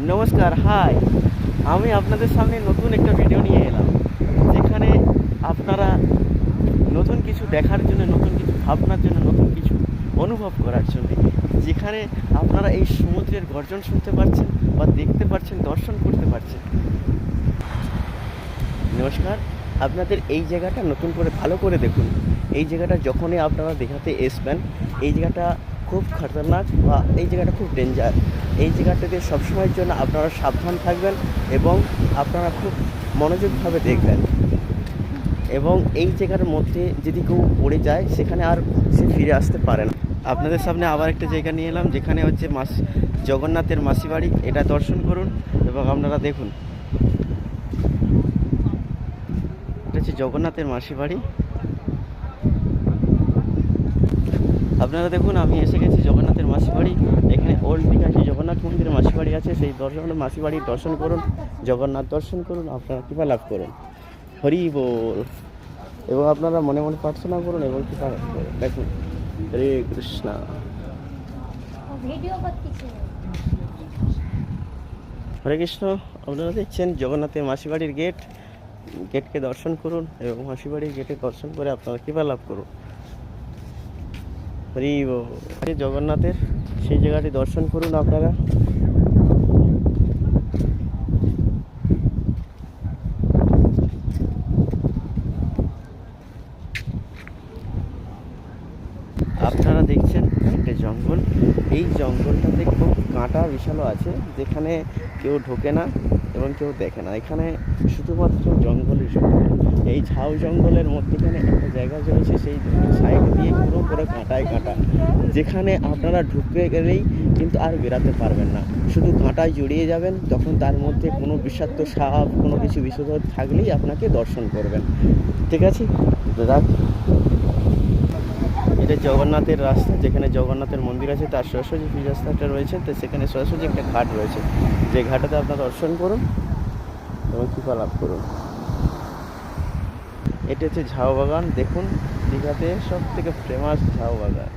নমস্কার, হাই। আমি আপনাদের সামনে নতুন একটা ভিডিও নিয়ে এলাম, যেখানে আপনারা নতুন কিছু দেখার জন্য, নতুন কিছু ভাবনার জন্য, নতুন কিছু অনুভব করার জন্য, যেখানে আপনারা এই সমুদ্রের গর্জন শুনতে পাচ্ছেন বা দেখতে পাচ্ছেন, দর্শন করতে পারছেন। নমস্কার, আপনাদের এই জায়গাটা নতুন করে ভালো করে দেখুন। এই জায়গাটা যখনই আপনারা দেখাতে আসবেন, এই জায়গাটা খুব খতরনাক বা এই জায়গাটা খুব ডেঞ্জার। এই জায়গাটাতে সবসময়ের জন্য আপনারা সাবধান থাকবেন এবং আপনারা খুব মনোযোগভাবে দেখবেন। এবং এই জায়গার মধ্যে যদি কেউ পড়ে যায়, সেখানে আর সে ফিরে আসতে পারে না। আপনাদের সামনে আবার একটা জায়গা নিয়ে এলাম, যেখানে হচ্ছে জগন্নাথের মাসি বাড়ি। এটা দর্শন করুন এবং আপনারা দেখুন। এটা হচ্ছে জগন্নাথের মাসি বাড়ি। আপনারা দেখুন, আমি এসে গেছি জগন্নাথের মাসি বাড়ি। এখানে ওল্ড দীঘা যে জগন্নাথ মন্দিরের মাসি বাড়ি আছে, সেই মাসি বাড়ির দর্শন করুন, জগন্নাথ দর্শন করুন, আপনারা কৃপা লাভ করুন। হরি বল। এবং আপনারা মনে মনে প্রার্থনা করুন এবং কৃপা লাভ করুন। দেখুন, হরে কৃষ্ণ। হরে কৃষ্ণ। আপনারা দেখছেন জগন্নাথের মাসি বাড়ির গেটকে দর্শন করুন এবং মাসি বাড়ির গেটে দর্শন করে আপনারা কৃপা লাভ করুন। হরি বল। জগন্নাথের সেই জায়গাটি দর্শন করুন আপনারা। আপনারা দেখছেন একটা জঙ্গল। এই জঙ্গলটাতে খুব কাঁটা বিশালও আছে, যেখানে কেউ ঢোকে না এবং কেউ দেখে না। এখানে শুধুমাত্র জঙ্গলের জঙ্গল। এই ঝাউ জঙ্গলের মধ্যেখানে একটা জায়গা রয়েছে, সেই সাইড দিয়ে পুরো করে কাঁটায় কাঁটা, যেখানে আপনারা ঢুকে গেলেই কিন্তু আর বেরাতে পারবেন না। শুধু কাঁটায় জড়িয়ে যাবেন, তখন তার মধ্যে কোনো বিষাক্ত সাপ, কোনো কিছু বিষধর থাকলেই আপনাকে দর্শন করবেন। ঠিক আছে দাদা। এটা জগন্নাথের রাস্তা, যেখানে জগন্নাথের মন্দির আছে, তার সরাসরি যে রাস্তাটা রয়েছে, তো সেখানে সরাসরি একটা ঘাট রয়েছে। যে ঘাটাতে আপনারা দর্শন করুন এবং কৃপা লাভ করুন। এটা হচ্ছে ঝাউ বাগান। দেখুন, দীঘাতে সব থেকে ফেমাস ঝাউ বাগান।